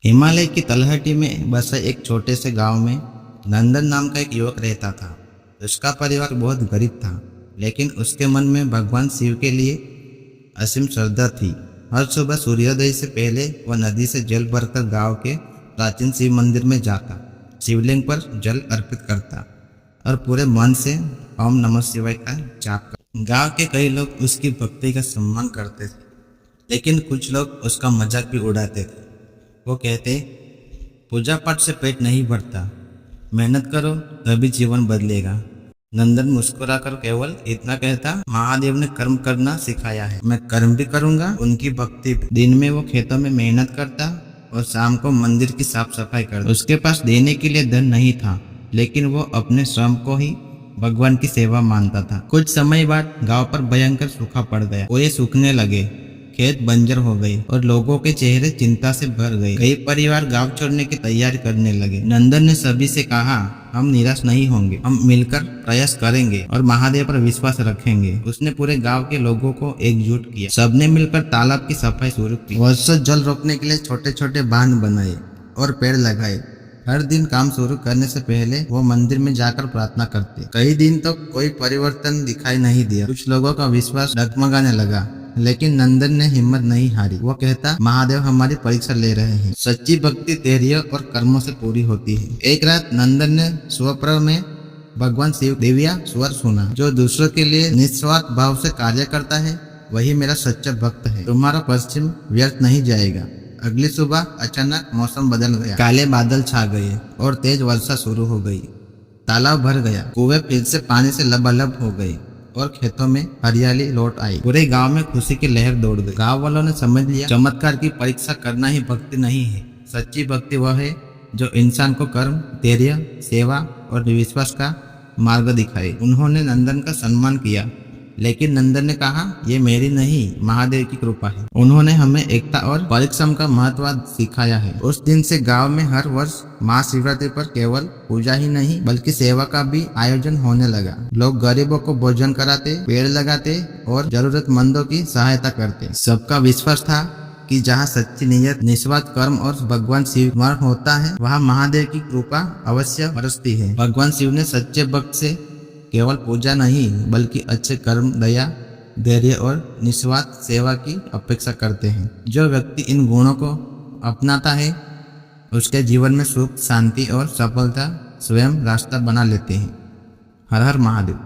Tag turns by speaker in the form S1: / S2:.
S1: हिमालय की तलहटी में बसे एक छोटे से गांव में नंदन नाम का एक युवक रहता था। उसका परिवार बहुत गरीब था, लेकिन उसके मन में भगवान शिव के लिए असीम श्रद्धा थी। हर सुबह सूर्योदय से पहले वह नदी से जल भरकर गांव के प्राचीन शिव मंदिर में जाता, शिवलिंग पर जल अर्पित करता और पूरे मन से ओम नमः शिवाय का जाप करता। गांव के कई लोग उसकी भक्ति का सम्मान करते थे, लेकिन कुछ लोग उसका मजाक भी उड़ाते थे। वो कहते, पूजा पाठ से पेट नहीं भरता, मेहनत करो तभी जीवन बदलेगा। नंदन मुस्कुराकर केवल इतना कहता, महादेव ने कर्म करना सिखाया है, मैं कर्म भी करूंगा, उनकी भक्ति भी। दिन में वो खेतों में मेहनत करता और शाम को मंदिर की साफ सफाई करता। उसके पास देने के लिए धन नहीं था, लेकिन वो अपने श्रम को ही भगवान की सेवा मानता था। कुछ समय बाद गांव पर भयंकर सूखा पड़ गया। कुएं सूखने लगे, खेत बंजर हो गए और लोगों के चेहरे चिंता से भर गए। कई परिवार गांव छोड़ने की तैयारी करने लगे। नंदन ने सभी से कहा, हम निराश नहीं होंगे, हम मिलकर प्रयास करेंगे और महादेव पर विश्वास रखेंगे। उसने पूरे गांव के लोगों को एकजुट किया। सबने मिलकर तालाब की सफाई शुरू की। वर्षों जल रोकने के लिए छोटे छोटे बांध बनाए और पेड़ लगाए। हर दिन काम शुरू करने से पहले वो मंदिर में जाकर प्रार्थना करते। कई दिन तक तो कोई परिवर्तन दिखाई नहीं दिया। कुछ लोगों का विश्वास डगमगाने लगा, लेकिन नंदन ने हिम्मत नहीं हारी। वो कहता, महादेव हमारी परीक्षा ले रहे हैं, सच्ची भक्ति धैर्य और कर्मों से पूरी होती है। एक रात नंदन ने स्वप्न में भगवान शिव दिव्या स्वर सुना, जो दूसरों के लिए निस्वार्थ भाव से कार्य करता है वही मेरा सच्चा भक्त है। तुम्हारा पश्चिम व्यर्थ नहीं जाएगा। अगली सुबह अचानक मौसम बदल गया। काले बादल छा गए और तेज वर्षा शुरू हो गई। तालाब भर गया, कुएं फिर से पानी से लबालब हो गए और खेतों में हरियाली लौट आई। पूरे गांव में खुशी की लहर दौड़ गई। गांव वालों ने समझ लिया, चमत्कार की परीक्षा करना ही भक्ति नहीं है। सच्ची भक्ति वह है जो इंसान को कर्म, धैर्य, सेवा और विश्वास का मार्ग दिखाए। उन्होंने नंदन का सम्मान किया, लेकिन नंदन ने कहा, ये मेरी नहीं, महादेव की कृपा है। उन्होंने हमें एकता और परिश्रम का महत्व सिखाया है। उस दिन से गांव में हर वर्ष महाशिवरात्रि पर केवल पूजा ही नहीं बल्कि सेवा का भी आयोजन होने लगा। लोग गरीबों को भोजन कराते, पेड़ लगाते और जरूरतमंदों की सहायता करते। सबका विश्वास था कि जहाँ सच्ची नियत, निस्वार्थ कर्म और भगवान शिव स्मरण होता है, वहाँ महादेव की कृपा अवश्य बरसती है। भगवान शिव ने सच्चे भक्त से केवल पूजा नहीं बल्कि अच्छे कर्म, दया, धैर्य और निस्वार्थ सेवा की अपेक्षा करते हैं। जो व्यक्ति इन गुणों को अपनाता है उसके जीवन में सुख, शांति और सफलता स्वयं रास्ता बना लेते हैं। हर हर महादेव।